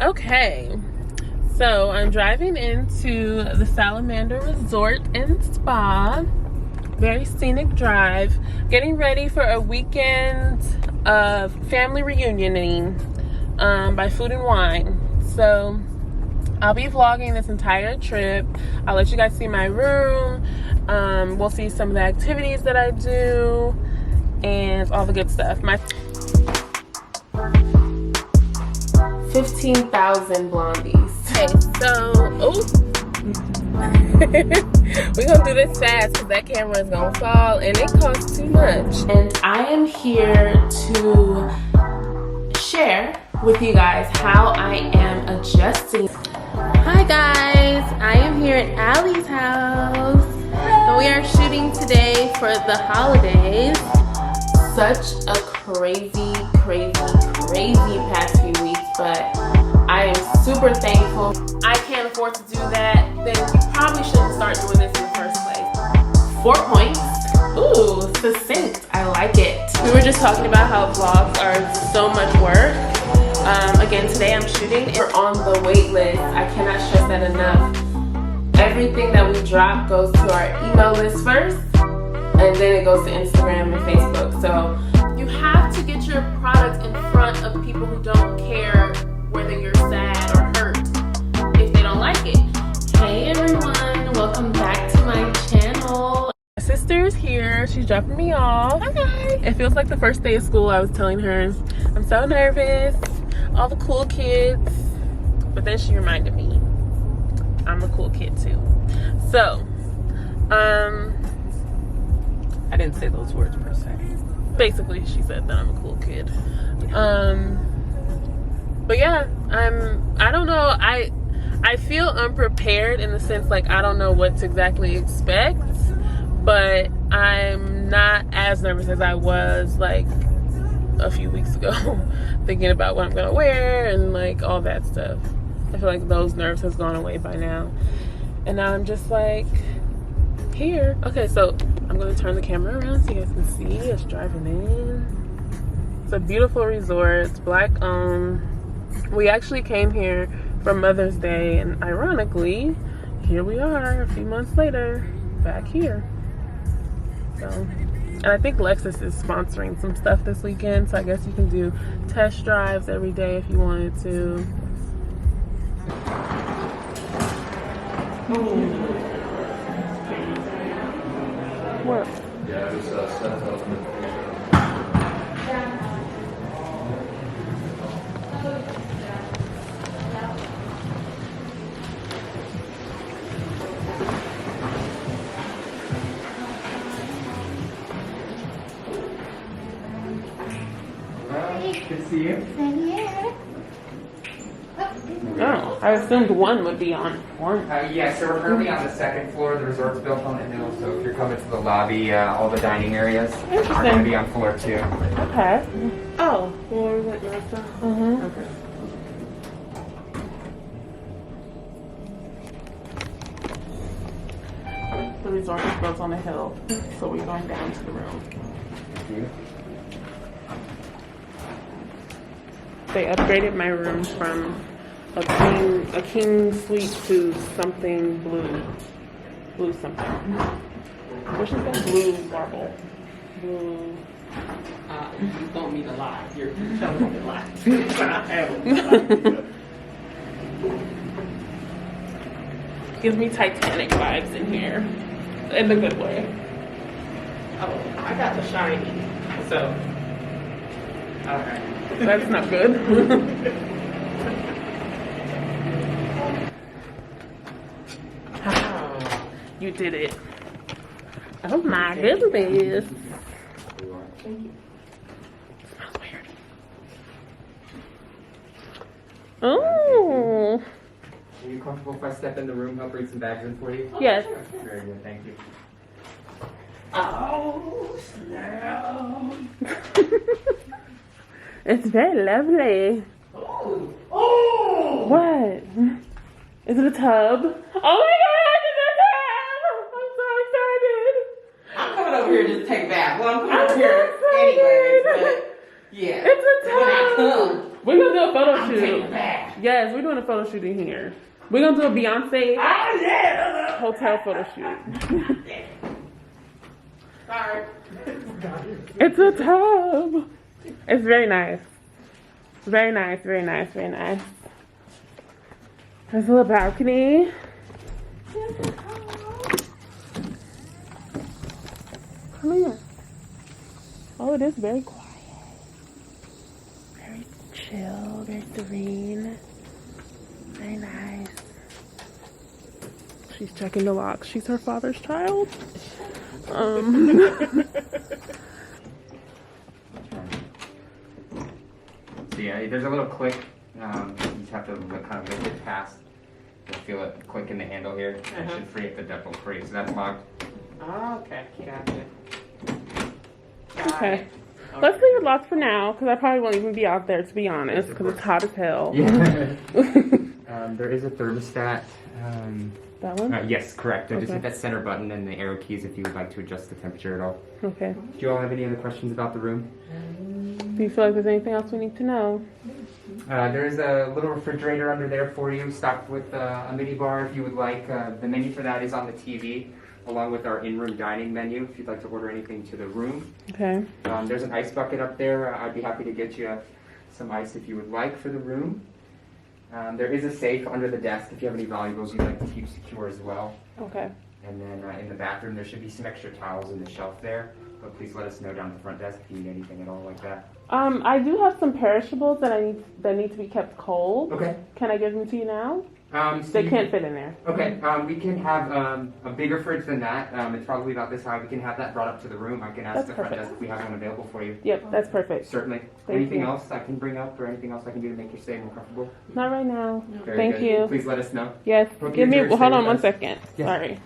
Okay, so I'm driving into the Salamander Resort and Spa. Very scenic drive. Getting ready for a weekend of family reunioning by Food and Wine. So I'll be vlogging this entire trip. I'll let you guys see my room. We'll see some of the activities that I do and all the good stuff. 15,000 blondies. Okay, so we're gonna do this fast because that camera is gonna fall and it costs too much. And I am here to share with you guys how I am adjusting. Hi guys, I am here at Allie's house. And we are shooting today for the holidays. Such a crazy past few weeks, but I am super thankful. I can't afford to do that, then you probably shouldn't start doing this in the first place. 4 points. Ooh, succinct. I like it. We were just talking about how vlogs are so much work. Again, today I'm shooting. We're on the wait list. I cannot stress that enough. Everything that we drop goes to our email list first, and then it goes to Instagram and Facebook. So you have to get your product in front of people who don't care whether you're sad or hurt if they don't like it. Hey everyone, welcome back to my channel. My sister is here. She's dropping me off. Hi. It feels like the first day of school. I was telling her, I'm so nervous. All the cool kids. But then she reminded me, I'm a cool kid too. So, I didn't say those words per se. Basically, she said that I'm a cool kid. But yeah, I don't know. I feel unprepared in the sense like I don't know what to exactly expect, but I'm not as nervous as I was like a few weeks ago, thinking about what I'm gonna wear and like all that stuff. I feel like those nerves has gone away by now, and now I'm just like here. Okay, so I'm gonna turn the camera around so you guys can see us driving in. It's a beautiful resort. It's Black owned. We actually came here for Mother's Day, and ironically, here we are a few months later, back here. So, and I think Lexus is sponsoring some stuff this weekend, so I guess you can do test drives every day if you wanted to. What? Yeah, it was set up. Good to see you. Oh, I assumed one would be on one. Yeah, so we're currently on the second floor. The resort's built on the hill, so if you're coming to the lobby, all the dining areas are going to be on floor 2. Okay. Oh, floor is like last time. Okay. The resort is built on a hill, so we're going down to the room. They upgraded my room from a king suite to something blue something. Which is that? Blue marble. Blue. You don't mean a lot. You're telling me a lot. Gives me Titanic vibes in here, in the good way. Oh, I got the shiny. So, alright. That's not good. You did it. Oh my goodness. Thank you. Smells weird. Oh. Are you comfortable if I step in the room, help bring some bags in for you? Yes. Very good, thank you. Oh, snap. It's very lovely. Oh. Oh. What? Is it a tub? Oh my god, it's a tub! I'm so excited. I'm coming over here to just take a bath. Well, I'm coming I'm over here so anyways, excited. but yeah. It's a When I tub. come, We're gonna do a photo I'm taking a shoot. bath. Yes, we're doing a photo shoot in here. We're gonna do a Beyonce hotel photo shoot. Sorry. It's a tub. It's very nice. Very nice, very nice, very nice. There's a little balcony. Come here. Oh, it is very quiet. Very chill, very serene. Very nice. She's checking the locks. She's her father's child. So yeah, there's a little click. You just have to kind of lift it past. You'll feel it click in the handle here. It should free up the ductile free. So that's locked. Okay, gotcha. Okay. Let's leave it locked for now, because I probably won't even be out there, to be honest, because it's hot as hell. Yeah. There is a thermostat. That one? Yes, correct. Just Okay. hit that center button and the arrow keys if you would like to adjust the temperature at all. Okay. Do you all have any other questions about the room? Do you feel like there's anything else we need to know? There's a little refrigerator under there for you, stocked with a mini bar if you would like. The menu for that is on the TV, along with our in-room dining menu if you'd like to order anything to the room. Okay. There's an ice bucket up there. I'd be happy to get you some ice if you would like for the room. There is a safe under the desk if you have any valuables you'd like to keep secure as well. Okay. And then in the bathroom, there should be some extra towels in the shelf there. But please let us know down at the front desk if you need anything at all like that. I do have some perishables that need to be kept cold. Okay. Can I give them to you now? So They you can't fit in there. Okay, we can have a bigger fridge than that. It's probably about this high. We can have that brought up to the room. I can ask That's the front perfect. desk if we have one available for you. Yep, that's perfect. Certainly. Thank Anything you. else I can bring up or anything else I can do to make your stay more comfortable? Not right now. Very Thank good. you. Please let us know. Yes. Hope you Give me. enjoy your Hold stay on with one us. second. Yes. Sorry.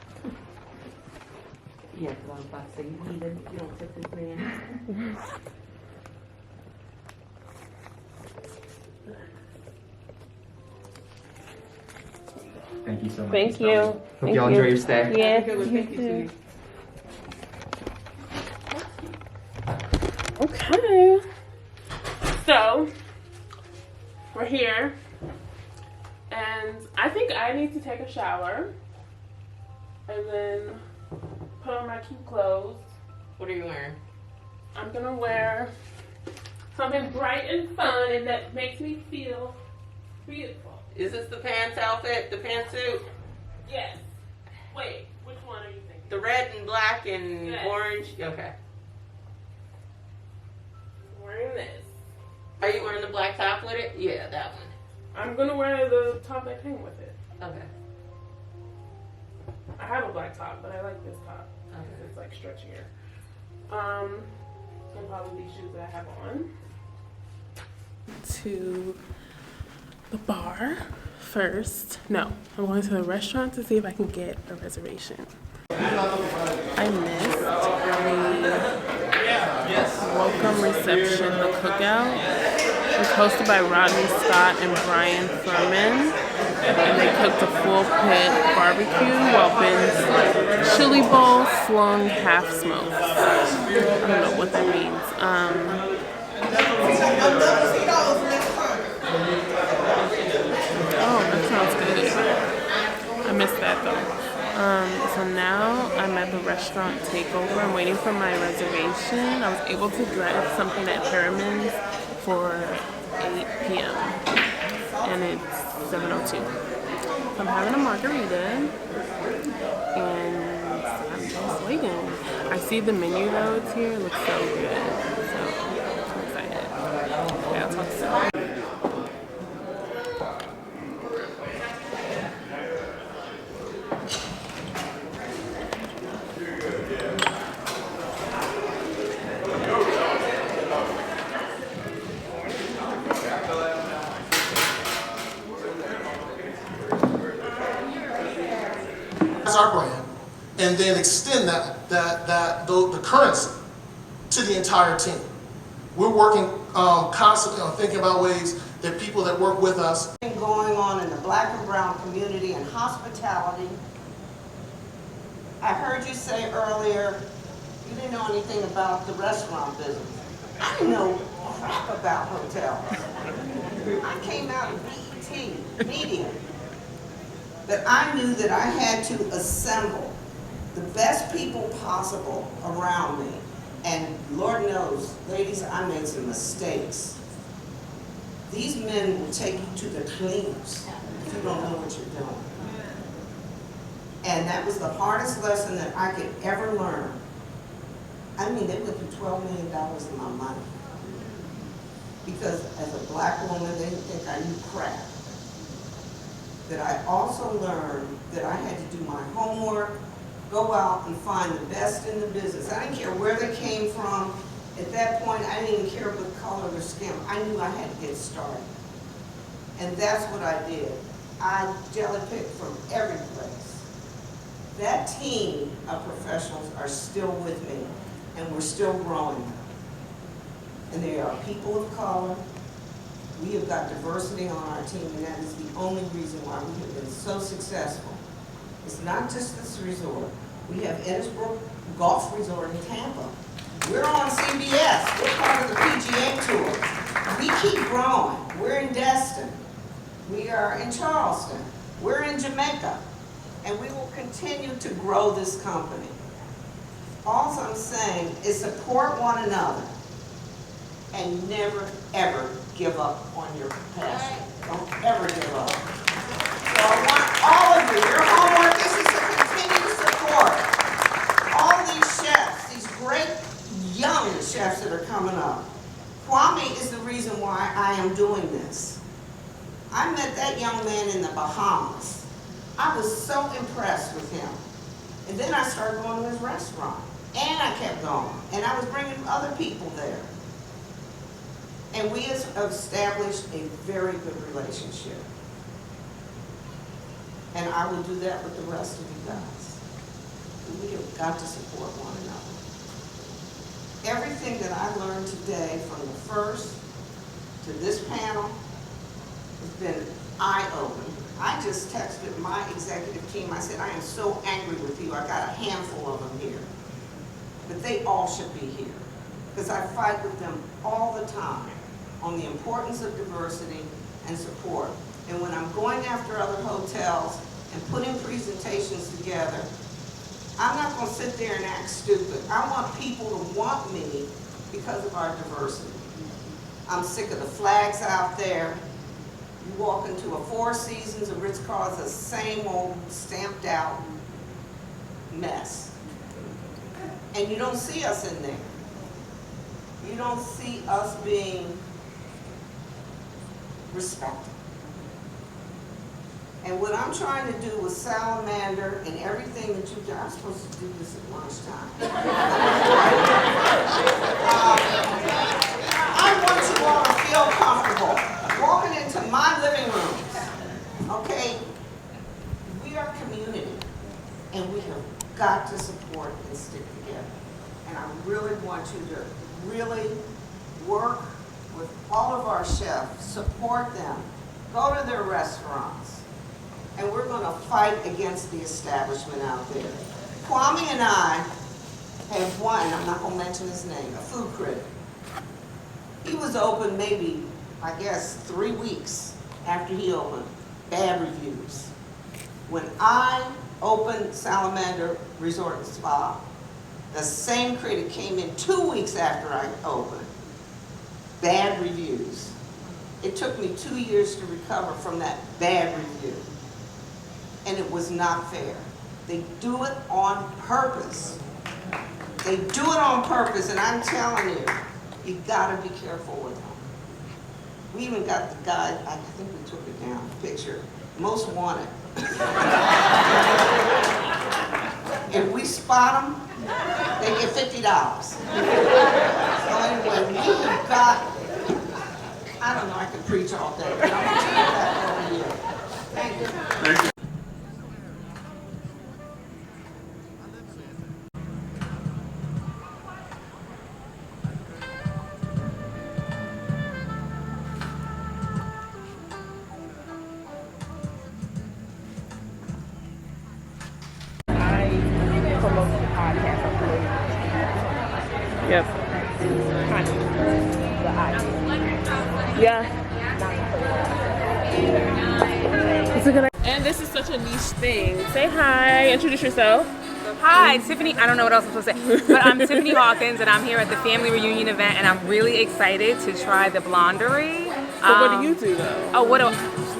Yeah, because I was about to say, you don't tip this man. Thank you so much. Thank Ms. you. Bowman. Hope Thank y'all you. enjoy your stay. Yes. Good one. You Thank you, too. sweetie. Okay. So we're here, and I think I need to take a shower, and then put on my cute clothes. What are you wearing? I'm gonna wear something bright and fun, and that makes me feel beautiful. Is this the pants outfit, the pantsuit? Yes. Wait, which one are you thinking? The red and black and Yes. orange? Okay. I'm wearing this. Are you wearing the black top with it? Yeah, that one. I'm gonna wear the top that came with it. Okay. I have a black top, but I like this top because Okay. it's like stretchier. And probably these shoes that I have on. To the bar first. No, I'm going to the restaurant to see if I can get a reservation. I missed a welcome reception, the cookout. It was hosted by Rodney Scott and Brian Furman. And they cooked a full pit barbecue while Ben's chili bowl flung half smoked. I don't know what that means. Oh, that sounds good. I missed that though. So now I'm at the restaurant takeover. I'm waiting for my reservation. I was able to grab something at Harriman's for 8 p.m. and it's 7:02. So I'm having a margarita and I'm just waiting. I see the menu though, it's here. It looks so good. So I'm excited. Okay, I'll talk soon. Our brand, and then extend the currency to the entire team. We're working constantly on thinking about ways that people that work with us. Going on in the black and brown community and hospitality. I heard you say earlier you didn't know anything about the restaurant business. I didn't know crap about hotels. I came out of BET media, that I knew that I had to assemble the best people possible around me. And Lord knows, ladies, I made some mistakes. These men will take you to the cleaners if you don't know what you're doing. And that was the hardest lesson that I could ever learn. I mean, they went through $12 million in my money. Because as a black woman, they didn't think I knew crap. That I also learned that I had to do my homework, go out and find the best in the business. I didn't care where they came from. At that point, I didn't even care what color of their skin. I knew I had to get started. And that's what I did. I jelly picked from every place. That team of professionals are still with me, and we're still growing them. And they are people of color. We have got diversity on our team, and that is the only reason why we have been so successful. It's not just this resort. We have Innisbrook Golf Resort in Tampa. We're on CBS. We're part of the PGA Tour. We keep growing. We're in Destin. We are in Charleston. We're in Jamaica. And we will continue to grow this company. All I'm saying is support one another and never, ever give up on your passion. Don't ever give up. So I want all of you, your homework is to continue to support all these chefs, these great young chefs that are coming up. Kwame is the reason why I am doing this. I met that young man in the Bahamas. I was so impressed with him. And then I started going to his restaurant. And I kept going. And I was bringing other people there. And we have established a very good relationship. And I will do that with the rest of you guys. We have got to support one another. Everything that I learned today, from the first to this panel, has been eye-opening. I just texted my executive team. I said, I am so angry with you. I got a handful of them here. But they all should be here. Because I fight with them all the time on the importance of diversity and support. And when I'm going after other hotels and putting presentations together, I'm not going to sit there and act stupid. I want people to want me because of our diversity. I'm sick of the flags out there. You walk into a Four Seasons, a Ritz-Carlton, the same old stamped out mess. And you don't see us in there. You don't see us being respected. And what I'm trying to do with Salamander and everything that you've done, I'm supposed to do this at lunchtime. I want you all to feel comfortable walking into my living rooms. Okay? We are community, and we have got to support and stick together. And I really want you to really work with all of our chefs, support them, go to their restaurants, and we're going to fight against the establishment out there. Kwame and I have one, I'm not going to mention his name, a food critic. He was open maybe, I guess, 3 weeks after he opened, bad reviews. When I opened Salamander Resort and Spa, the same critic came in 2 weeks after I opened, bad reviews. It took me 2 years to recover from that bad review. And it was not fair. They do it on purpose. They do it on purpose, and I'm telling you, you gotta be careful with them. We even got the guy, I think we took it down, picture, most wanted. If we spot them, they get $50. So anyway, we have got, I don't know, I could preach all day, but I'm gonna take that over here. Thank you. Thank you. Yep. Yeah. and this is such a niche thing. Say hi, introduce yourself. Hi, Tiffany. I don't know what else I'm supposed to say, but I'm Tiffany Hawkins, and I'm here at the family reunion event, and I'm really excited to try the Blondery. So what do you do though? Oh, what do?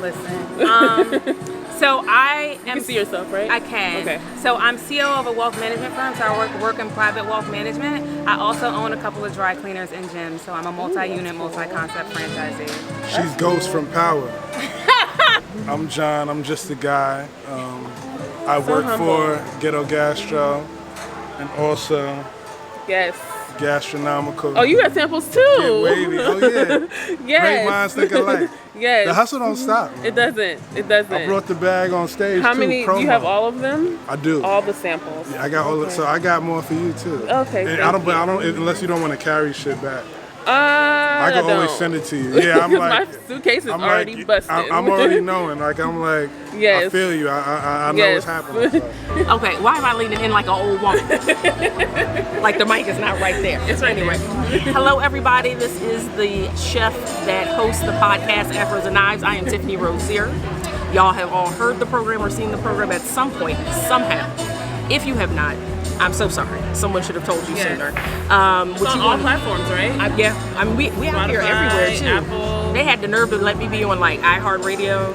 Listen. So I am. You can see yourself, right? I can. Okay. So I'm CEO of a wealth management firm. So I work in private wealth management. I also own a couple of dry cleaners and gyms. So I'm a multi-unit, multi-concept franchisee. She's Ghost from Power. I'm John. I'm just a guy. I work for Ghetto Gastro and also Yes. Gastronomical. Oh, you got samples too. Get wavy. Oh yeah. Yes. Great minds think alike. Yes. The hustle don't stop. Man. It doesn't. It doesn't. I brought the bag on stage. How too, many? promo. You have all of them? I do. All the samples. Yeah, I got all. So I got more for you too. Okay. And I don't unless you don't want to carry shit back. I can always don't. send it to you. Yeah, I'm like, my suitcase is I'm already like, busted. I'm already knowing. Like I'm like, Yes. I feel you. I know Yes. what's happening. So. Okay, why am I leaning in like an old woman? Like the mic is not right there. It's right anyway. Hello, everybody. This is the chef that hosts the podcast Afros and Knives. I am Tiffany Rosier. Y'all have all heard the program or seen the program at some point, somehow. If you have not, I'm so sorry. Someone should have told you sooner. It's on all platforms, right? I mean, we out here Spotify, everywhere too. Apple. They had the nerve to let me be on like iHeartRadio.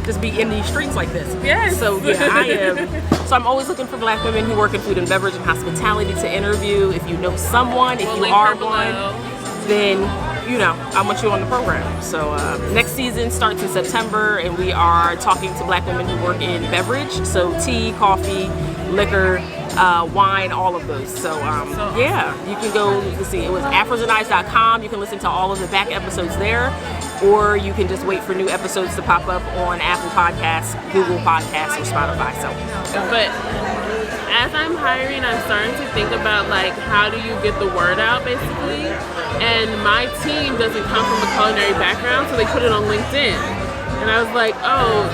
Just be in these streets like this. Yes. So yeah, I am. So I'm always looking for Black women who work in food and beverage and hospitality to interview. If you know someone, if We'll you link are her below. one, then I want you on the program. So next season starts in September, and we are talking to Black women who work in beverage, so tea, coffee, liquor, wine, all of those. So yeah, you can go to see. It was afrosandknives.com. You can listen to all of the back episodes there, or you can just wait for new episodes to pop up on Apple Podcasts, Google Podcasts, or Spotify. So, But as I'm hiring, I'm starting to think about like how do you get the word out, basically. And my team doesn't come from a culinary background, so they put it on LinkedIn. And I was like, oh,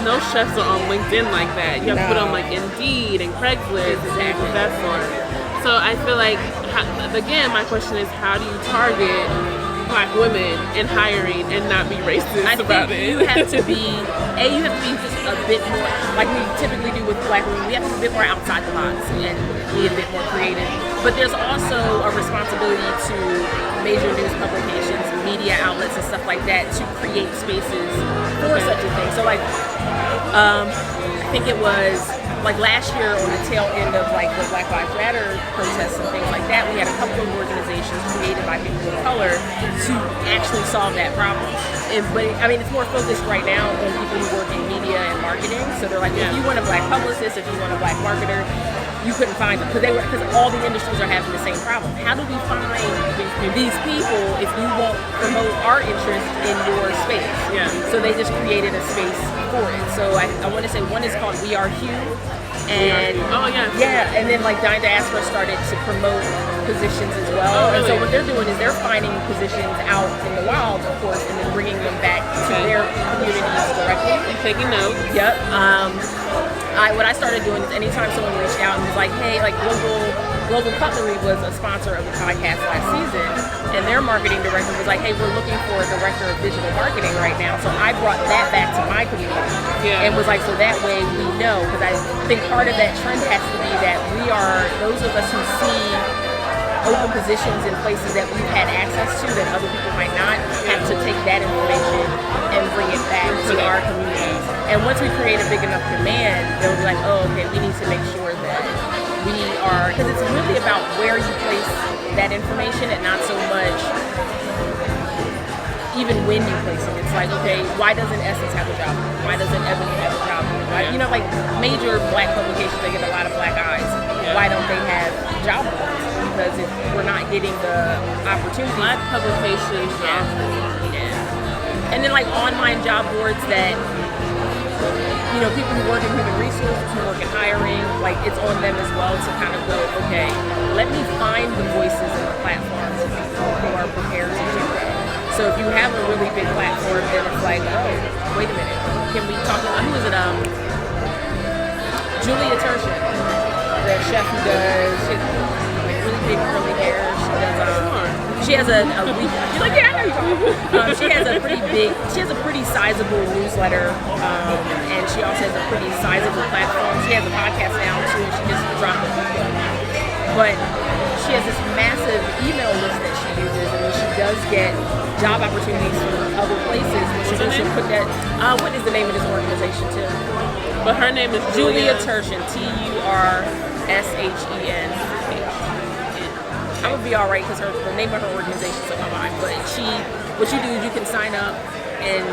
no chefs are on LinkedIn like that. You have to put on like Indeed and Craigslist and things of that sort. So I feel like, again, my question is, how do you target Black women in hiring and not be racist about it? You have to be just a bit more, like we typically do with Black women, we have to be a bit more outside the box and be a bit more creative. But there's also a responsibility to major news publications, media outlets and stuff like that to create spaces for such a thing. So like, I think it was like last year on the tail end of like the Black Lives Matter protests and things like that, we had a couple of organizations created by people of color to actually solve that problem. But I mean, it's more focused right now on people who work in media and marketing. So they're like, if you want a Black publicist, if you want a Black marketer, you couldn't find them because all the industries are having the same problem. How do we find these people if you won't promote our interest in your space? Yeah. So they just created a space for it. So I want to say one is called We Are Hue. And and then like Dine Diaspora started to promote positions as well. Oh, really? And so what they're doing is they're finding positions out in the wild, of course, and then bringing them back to their communities directly. I'm taking notes. Yep. What I started doing is anytime someone reached out and was like, hey, like Global Cutlery was a sponsor of the podcast last season, and their marketing director was like, hey, we're looking for a director of digital marketing right now. So I brought that back to my community and was like, so that way we know, because I think part of that trend has to be that we are, those of us who see open positions in places that we've had access to that other people might not, have to take that information and bring it back to our communities. And once we create a big enough demand, they'll be like, oh, okay, we need to make sure that we are, because it's really about where you place that information and not so much even when you place it. It's like, okay, why doesn't Essence have a job? Why doesn't Ebony have a job? Why, you know, like major Black publications, they get a lot of Black eyes. Why don't they have job boards? Because if we're not getting the opportunity. Black publications, And then like online job boards that, you know, people who work in human resources, who work in hiring, like it's on them as well to kind of go, okay, let me find the voices and the platforms of people who are prepared to do that. So if you have a really big platform, then it's like, oh, wait a minute, can we talk about, who is it, Julia Turshin, the chef who does, she has like really big curly hair, she does, She has a week. You're like, yeah, I know you. She has a pretty sizable newsletter, and she also has a pretty sizable platform. She has a podcast now too, and she just dropped a book. But she has this massive email list that she uses, and when she does get job opportunities from other places, she'll put that. What is the name of this organization too? But her name is Julia Turshen. Turshen. I'm gonna be all right because the name of her organization's on my mind. But what you do is you can sign up, and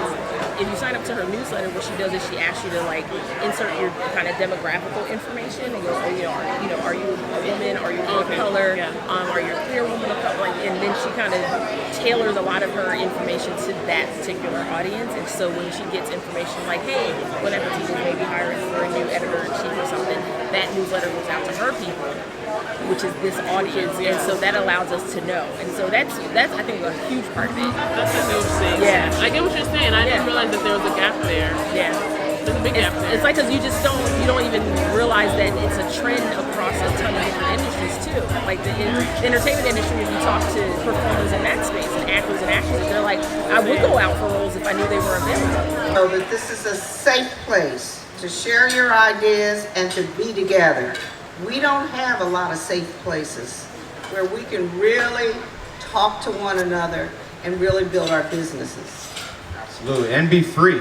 if you sign up to her newsletter, what she does is she asks you to like insert your kind of demographical information and goes, are you a woman? Are you a color? Yeah. Are you a queer woman of color? And then she kind of tailors a lot of her information to that particular audience. And so when she gets information like, hey, whatever TV may be hiring for a new editor-in-chief or something, that newsletter goes out to her people, which is this audience, and so that allows us to know, and so that's I think a huge part of it. That's a huge thing. Yeah, I get what you're saying. I didn't realize that there was a gap there. Yeah, there's a big gap there. It's like because you don't even realize that it's a trend across a ton of different industries too. Like the entertainment industry, if you talk to performers in that space and actors and actresses, they're like, I would go out for roles if I knew they were available. So that this is a safe place to share your ideas and to be together. We don't have a lot of safe places where we can really talk to one another and really build our businesses. Absolutely, and be free.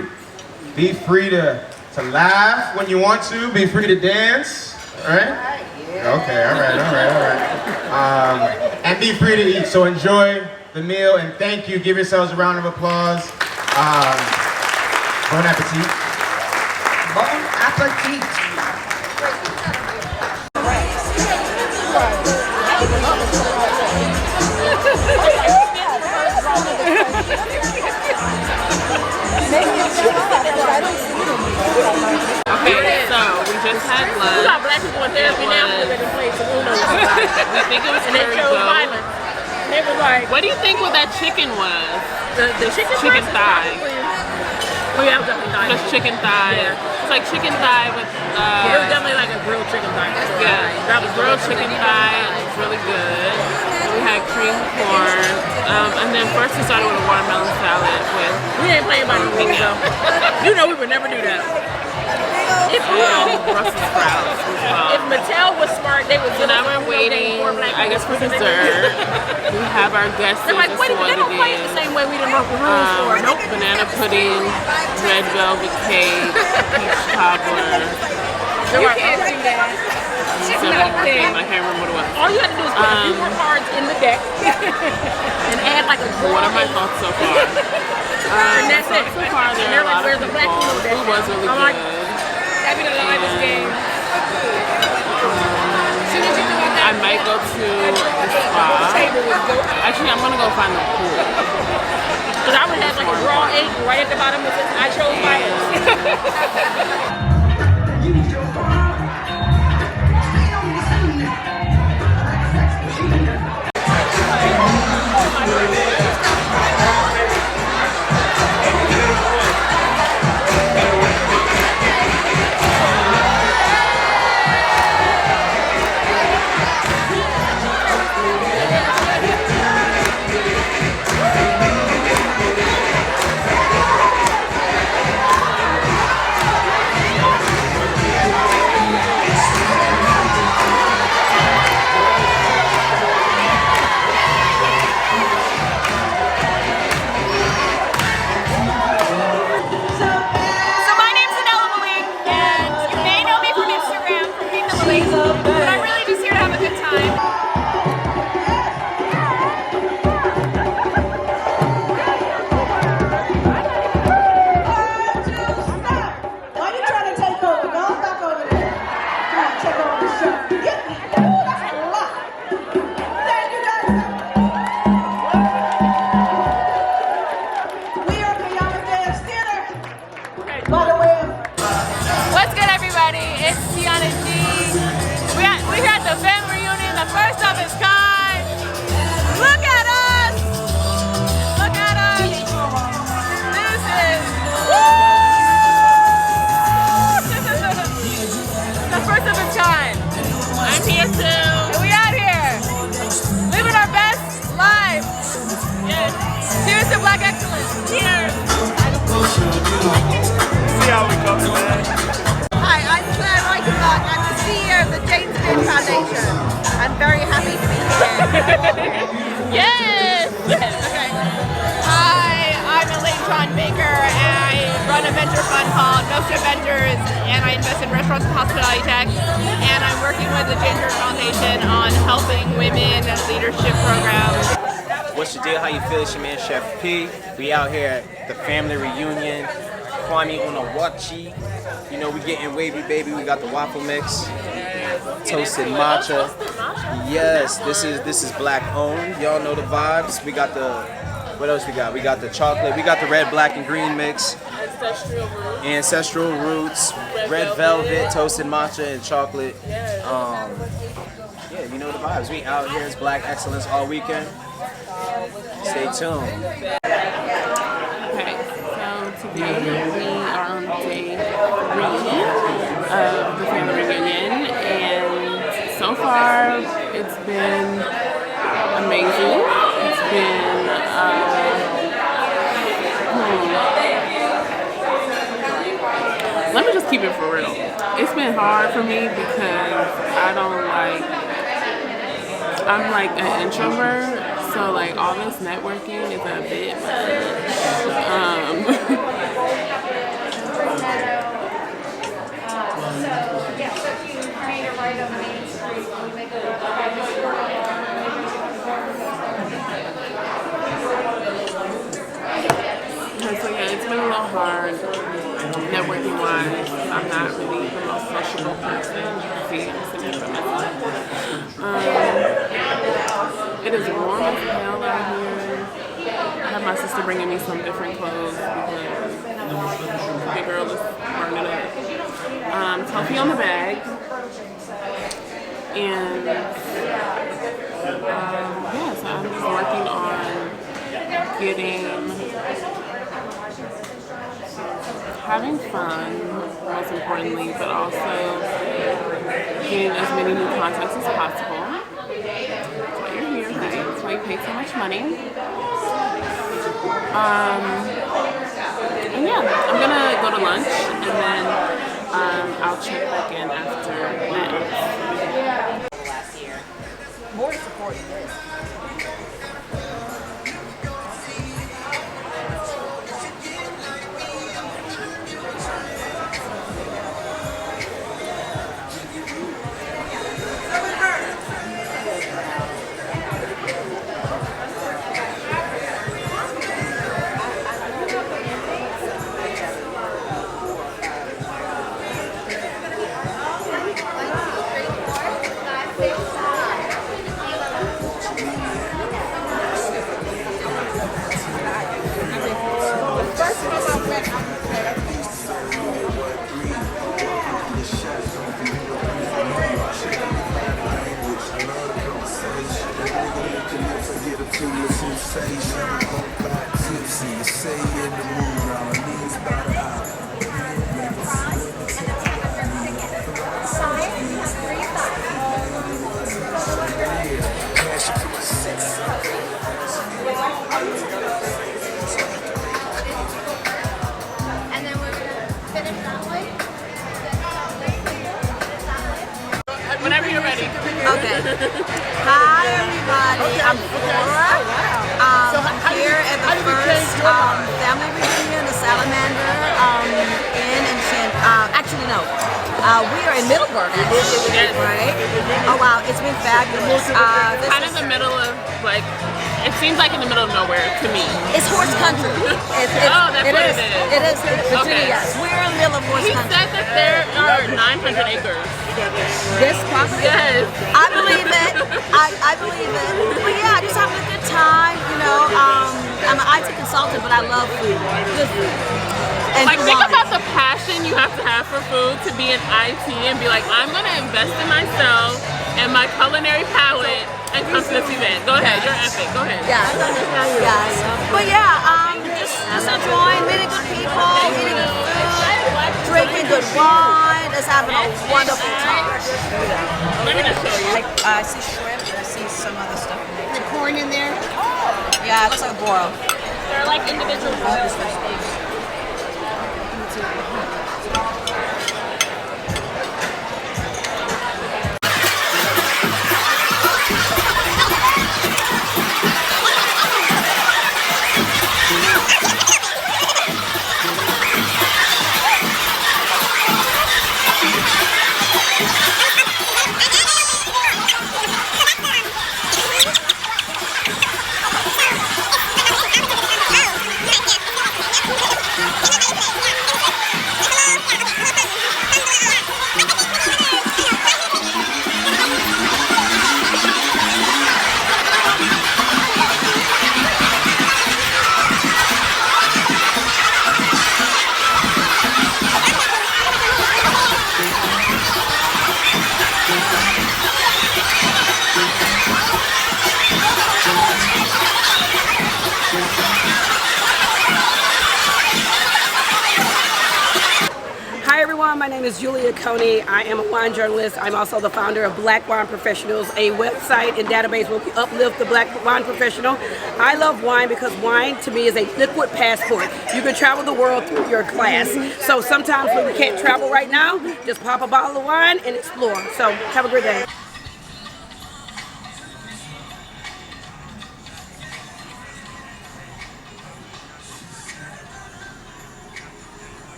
Be free to laugh when you want to. Be free to dance, all right? Yeah. Okay, all right. And be free to eat. So enjoy the meal and thank you. Give yourselves a round of applause. Bon appetit. Bon appetit. Okay, so we just had lunch. We got black people in therapy now living in place, so who knows? We think it was And they very chose good. violence. They were like, What do you think what that chicken was? the chicken Chicken breast is thigh. probably- Oh yeah, it was definitely thigh. Just chicken thigh. Yeah. It's like chicken thigh with It was definitely like a grilled chicken thigh. yeah, That was grilled chicken thigh. And it's really good. We had cream corn, and then first we started with a watermelon salad with We ain't playing by the rules though. You know we would never do that. If Brussels sprouts as well. if Mattel was smart, they would. So now we're waiting, I guess, for dessert. We have our guests. They're like, wait, they don't play it the same way we done broke the rules for. Nope. Banana pudding, red velvet cake, peach cobbler. You can't do that. I can't remember what it was. All you have to do is put a few more cards in the deck and add like a What are my thoughts so far? and that's it. So far, there are a lot of Where's the black people. people? Food was really I'm like, good. happy to live this game. I might go to the spa. Actually, I'm gonna go find the pool. Because I would have like a raw egg right at the bottom of it. I chose violence. I'm here too. And we out here living our best lives. Baker. I run a venture fund called Nostra Ventures, and I invest in restaurants and hospitality tech. And I'm working with the Ginger Foundation on helping women leadership programs. What's your deal? How you feel? It's your man Chef P. We out here at the family reunion. Kwame Onwuachi. You know, we getting wavy, baby. We got the waffle mix, toasted matcha. Yes, this is black owned. Y'all know the vibes. We got the, what else we got? We got the chocolate. We got the red, black, and green mix. Ancestral roots. Red velvet, toasted matcha, and chocolate. Yeah, you know the vibes. We out here. It's Black Excellence all weekend. Stay tuned. Okay, so today we are on day 3 of the family reunion, and so far it's been amazing. It's been let me just keep it for real. It's been hard for me because I'm like an introvert. So like all this networking is a bit much. So yeah, it's been a little hard networking wise. I'm not really the most sociable person. See, I'm sitting here by myself. It is warm as hell out here. I have my sister bringing me some different clothes because the girl is burning up. Toffee on the bag. And yeah, so I'm just working on having fun, most importantly, but also getting as many new contacts as possible. That's why you're here, right? That's why you pay so much money. And yeah, I'm gonna go to lunch and then I'll check back in after that. Last year. More to support this. Whenever you're ready. Okay. Hi everybody, I'm Flora. I'm here at the first family reunion, the Salamander, we are in Middleburg, right? Oh wow, it's been fabulous. Kind of the middle of like, it seems like in the middle of nowhere to me. It's horse country. It is. It is. Okay. Yes, we're in the middle of horse country. He said that there are 900 acres. This property? Yes. I believe it. I believe it. But yeah, just having a good time, you know. I'm an IT consultant, but I love food. Good food. And like, think about the passion you have to have for food to be in IT and be like, I'm going to invest in myself and my culinary palate and come to this event. Go ahead, you're epic. Go ahead. Yes. Yes. But yeah, just enjoying meeting good people, eating good food, drinking good wine, just having a wonderful time. Let me just show you. I see shrimp, I see some other stuff in there. The corn in there? Yeah, it looks like a broil. They're like individual boils. everyone. My name is Julia Coney. I am a wine journalist. I'm also the founder of Black Wine Professionals, a website and database where we uplift the Black wine professional. I love wine because wine to me is a liquid passport. You can travel the world through your glass. So sometimes when we can't travel right now, just pop a bottle of wine and explore. So have a great day.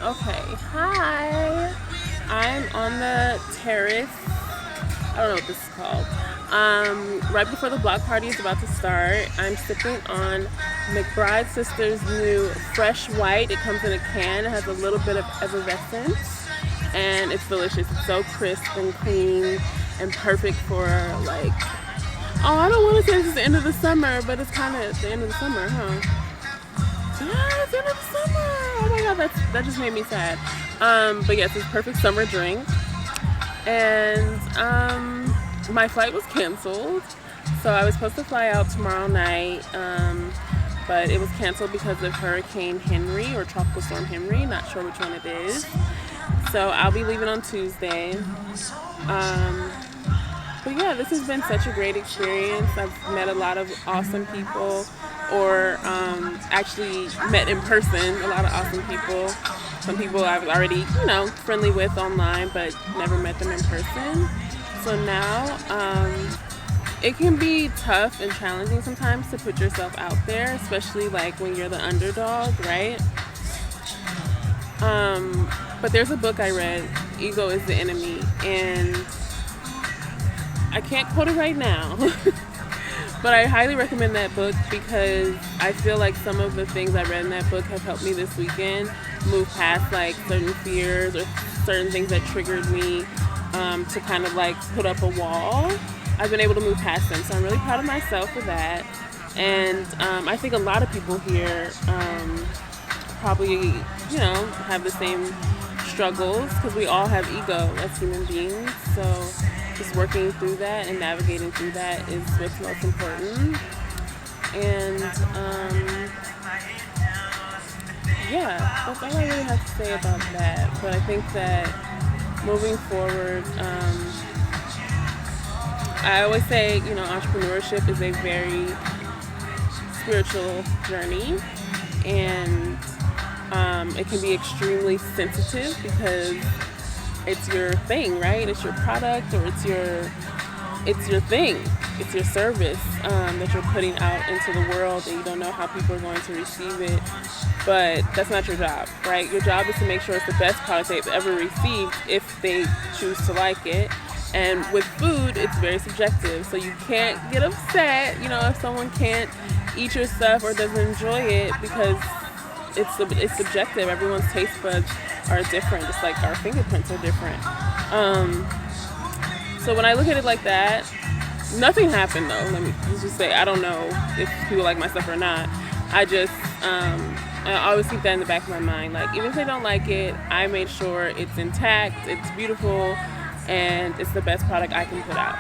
Okay, hi. I'm on the terrace. I don't know what this is called. Right before the block party is about to start, I'm sipping on McBride Sisters' new Fresh White. It comes in a can. It has a little bit of effervescence, and it's delicious. It's so crisp and clean and perfect for like, oh, I don't want to say this is the end of the summer, but it's kind of the end of the summer, huh? Yeah, it's the end of the summer. Oh my god, that just made me sad. But yes, it's a perfect summer drink. And my flight was canceled, so I was supposed to fly out tomorrow night, but it was canceled because of Hurricane Henry or Tropical Storm Henry. Not sure which one it is. So I'll be leaving on Tuesday. But yeah, this has been such a great experience. I've met a lot of awesome people, or actually met in person a lot of awesome people. Some people I've already, friendly with online, but never met them in person. So now it can be tough and challenging sometimes to put yourself out there, especially like when you're the underdog, right? But there's a book I read, Ego is the Enemy, and I can't quote it right now, but I highly recommend that book because I feel like some of the things I read in that book have helped me this weekend move past like certain fears or certain things that triggered me to kind of like put up a wall. I've been able to move past them, so I'm really proud of myself for that. And I think a lot of people here probably, have the same struggles because we all have ego as human beings. So just working through that and navigating through that is what's most important. And yeah, that's all I really have to say about that. But I think that moving forward, I always say, entrepreneurship is a very spiritual journey, and it can be extremely sensitive because it's your thing, right? It's your product, or it's your thing. It's your service that you're putting out into the world, and you don't know how people are going to receive it. But that's not your job, right? Your job is to make sure it's the best product they've ever received if they choose to like it. And with food, it's very subjective. So you can't get upset, if someone can't eat your stuff or doesn't enjoy it, because it's subjective. Everyone's taste buds are different, just like our fingerprints are different. So when I look at it like that, nothing happened though. Let me just say, I don't know if people like my stuff or not. I always keep that in the back of my mind. Like, even if they don't like it, I made sure it's intact, it's beautiful, and it's the best product I can put out.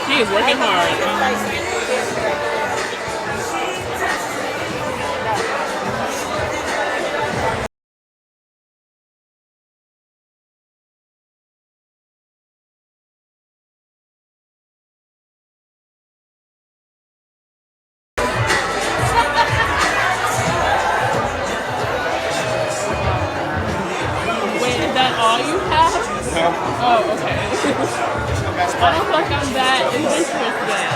She is working hard. Oh, okay. I don't feel like I'm that adventurous yet.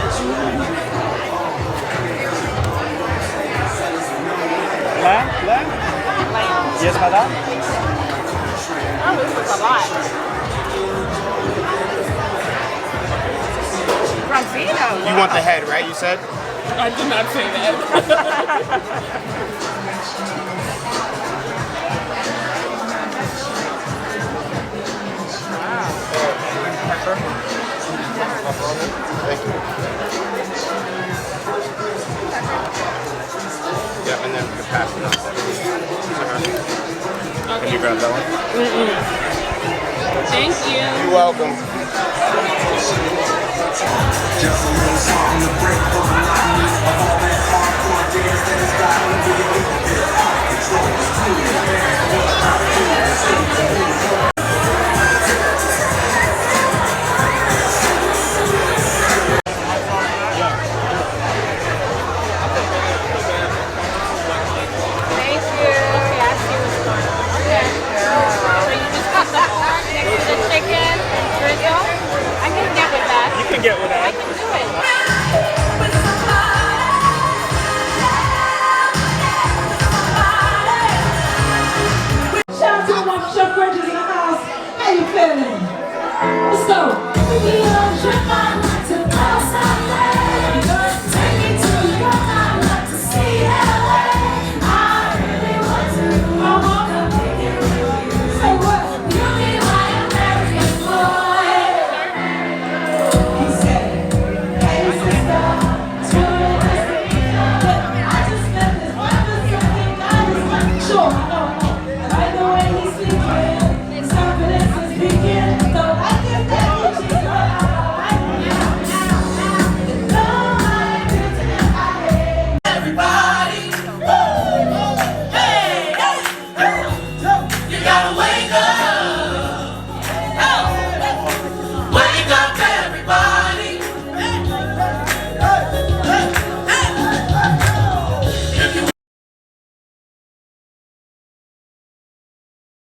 Yes, madam? Oh, this is a lot. Francino. You want the head, right? You said? I did not say that. Thank you. Yeah, and then you can pass it on. Can you grab that one? Thank you. You're welcome. Just a little something to break the monotony of all that hardcore dance that has got to be a little bit out of control.